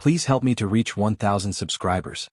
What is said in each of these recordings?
Please help me to reach 1,000 subscribers.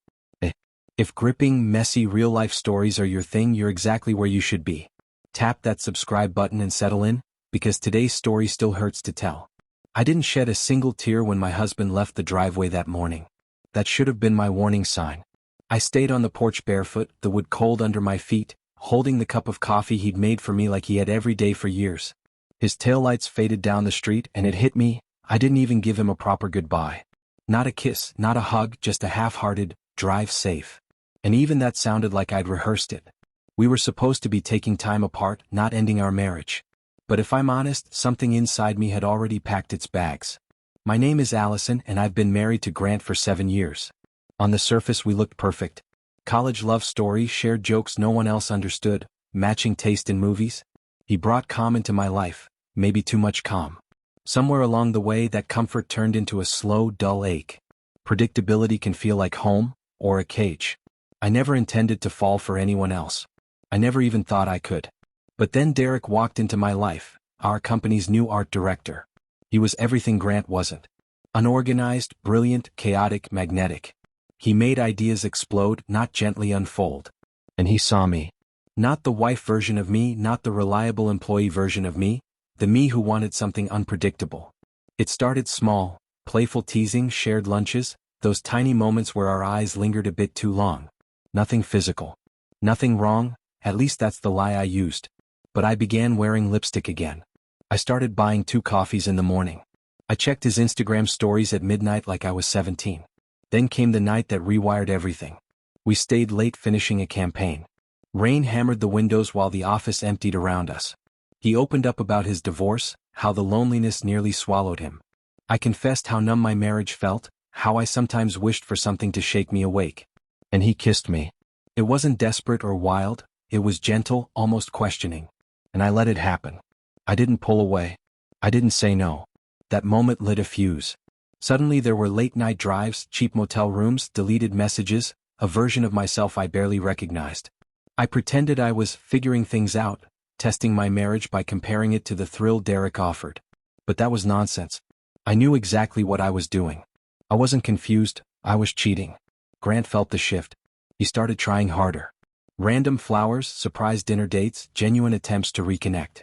If gripping, messy real-life stories are your thing, you're exactly where you should be. Tap that subscribe button and settle in, because today's story still hurts to tell. I didn't shed a single tear when my husband left the driveway that morning. That should have been my warning sign. I stayed on the porch barefoot, the wood cold under my feet, holding the cup of coffee he'd made for me like he had every day for years. His taillights faded down the street and it hit me, I didn't even give him a proper goodbye. Not a kiss, not a hug, just a half-hearted, drive safe. And even that sounded like I'd rehearsed it. We were supposed to be taking time apart, not ending our marriage. But if I'm honest, something inside me had already packed its bags. My name is Allison and I've been married to Grant for 7 years. On the surface we looked perfect. College love story, shared jokes no one else understood, matching taste in movies. He brought calm into my life, maybe too much calm. Somewhere along the way that comfort turned into a slow, dull ache. Predictability can feel like home, or a cage. I never intended to fall for anyone else. I never even thought I could. But then Derek walked into my life, our company's new art director. He was everything Grant wasn't. Unorganized, brilliant, chaotic, magnetic. He made ideas explode, not gently unfold. And he saw me. Not the wife version of me, not the reliable employee version of me, the me who wanted something unpredictable. It started small, playful teasing, shared lunches, those tiny moments where our eyes lingered a bit too long. Nothing physical. Nothing wrong, at least that's the lie I used. But I began wearing lipstick again. I started buying 2 coffees in the morning. I checked his Instagram stories at midnight like I was 17. Then came the night that rewired everything. We stayed late finishing a campaign. Rain hammered the windows while the office emptied around us. He opened up about his divorce, how the loneliness nearly swallowed him. I confessed how numb my marriage felt, how I sometimes wished for something to shake me awake. And he kissed me. It wasn't desperate or wild, it was gentle, almost questioning. And I let it happen. I didn't pull away. I didn't say no. That moment lit a fuse. Suddenly there were late-night drives, cheap motel rooms, deleted messages, a version of myself I barely recognized. I pretended I was figuring things out, testing my marriage by comparing it to the thrill Derek offered. But that was nonsense. I knew exactly what I was doing. I wasn't confused, I was cheating. Grant felt the shift. He started trying harder. Random flowers, surprise dinner dates, genuine attempts to reconnect.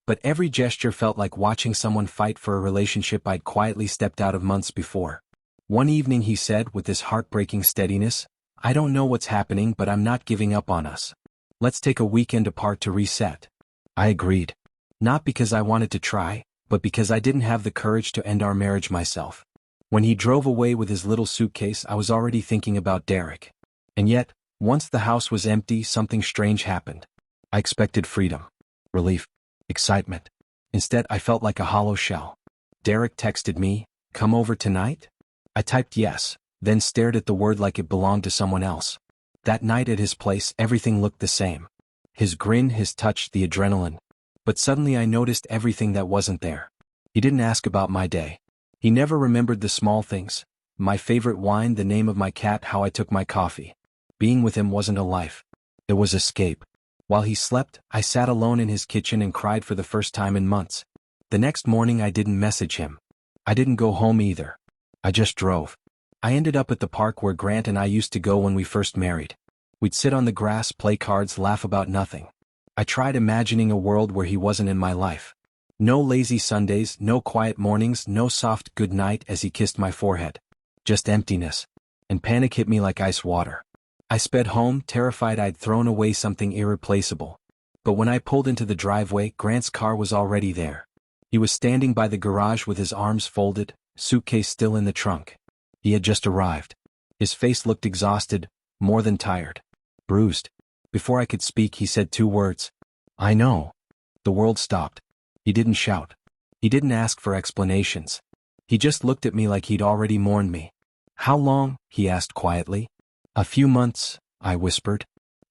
But every gesture felt like watching someone fight for a relationship I'd quietly stepped out of months before. One evening he said with this heartbreaking steadiness, "I don't know what's happening, but I'm not giving up on us. Let's take a weekend apart to reset." I agreed. Not because I wanted to try, but because I didn't have the courage to end our marriage myself. When he drove away with his little suitcase, I was already thinking about Derek. And yet, once the house was empty, something strange happened. I expected freedom, relief, excitement. Instead, I felt like a hollow shell. Derek texted me, "Come over tonight?" I typed yes, then stared at the word like it belonged to someone else. That night at his place, everything looked the same. His grin, his touch, the adrenaline. But suddenly I noticed everything that wasn't there. He didn't ask about my day. He never remembered the small things. My favorite wine, the name of my cat, how I took my coffee. Being with him wasn't a life. It was escape. While he slept, I sat alone in his kitchen and cried for the first time in months. The next morning I didn't message him. I didn't go home either. I just drove. I ended up at the park where Grant and I used to go when we first married. We'd sit on the grass, play cards, laugh about nothing. I tried imagining a world where he wasn't in my life. No lazy Sundays, no quiet mornings, no soft good night as he kissed my forehead. Just emptiness. And panic hit me like ice water. I sped home, terrified I'd thrown away something irreplaceable. But when I pulled into the driveway, Grant's car was already there. He was standing by the garage with his arms folded, suitcase still in the trunk. He had just arrived. His face looked exhausted, more than tired. Bruised. Before I could speak, he said 2 words. "I know." The world stopped. He didn't shout. He didn't ask for explanations. He just looked at me like he'd already mourned me. "How long?" he asked quietly. "A few months," I whispered.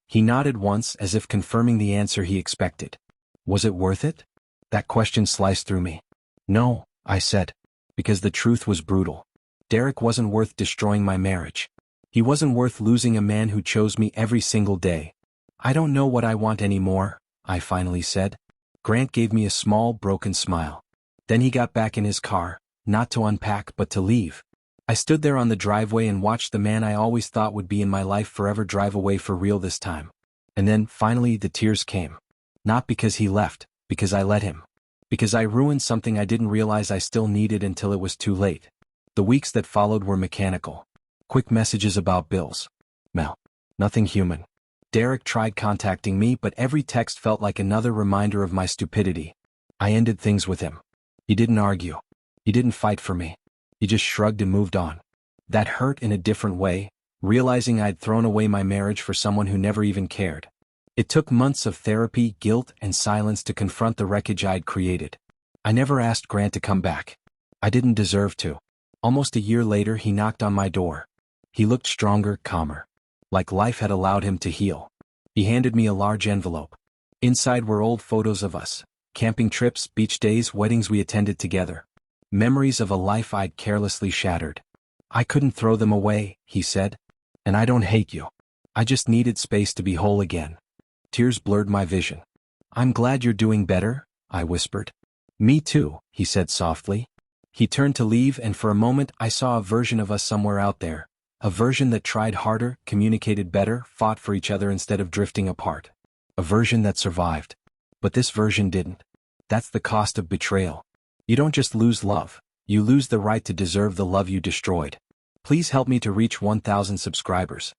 He nodded once as if confirming the answer he expected. Was it worth it? That question sliced through me. "No," I said, because the truth was brutal. Derek wasn't worth destroying my marriage. He wasn't worth losing a man who chose me every single day. "I don't know what I want anymore," I finally said. Grant gave me a small, broken smile. Then he got back in his car, not to unpack but to leave. I stood there on the driveway and watched the man I always thought would be in my life forever drive away for real this time. And then, finally, the tears came. Not because he left, because I let him. Because I ruined something I didn't realize I still needed until it was too late. The weeks that followed were mechanical. Quick messages about bills. Mel. Nothing human. Derek tried contacting me, but every text felt like another reminder of my stupidity. I ended things with him. He didn't argue. He didn't fight for me. He just shrugged and moved on. That hurt in a different way, realizing I'd thrown away my marriage for someone who never even cared. It took months of therapy, guilt, and silence to confront the wreckage I'd created. I never asked Grant to come back. I didn't deserve to. Almost a year later, he knocked on my door. He looked stronger, calmer. Like life had allowed him to heal. He handed me a large envelope. Inside were old photos of us. Camping trips, beach days, weddings we attended together. Memories of a life I'd carelessly shattered. I couldn't throw them away, he said. And I don't hate you. I just needed space to be whole again. Tears blurred my vision. I'm glad you're doing better, I whispered. Me too, he said softly. He turned to leave, and for a moment I saw a version of us somewhere out there. A version that tried harder, communicated better, fought for each other instead of drifting apart. A version that survived. But this version didn't. That's the cost of betrayal. You don't just lose love, you lose the right to deserve the love you destroyed. Please help me to reach 1,000 subscribers.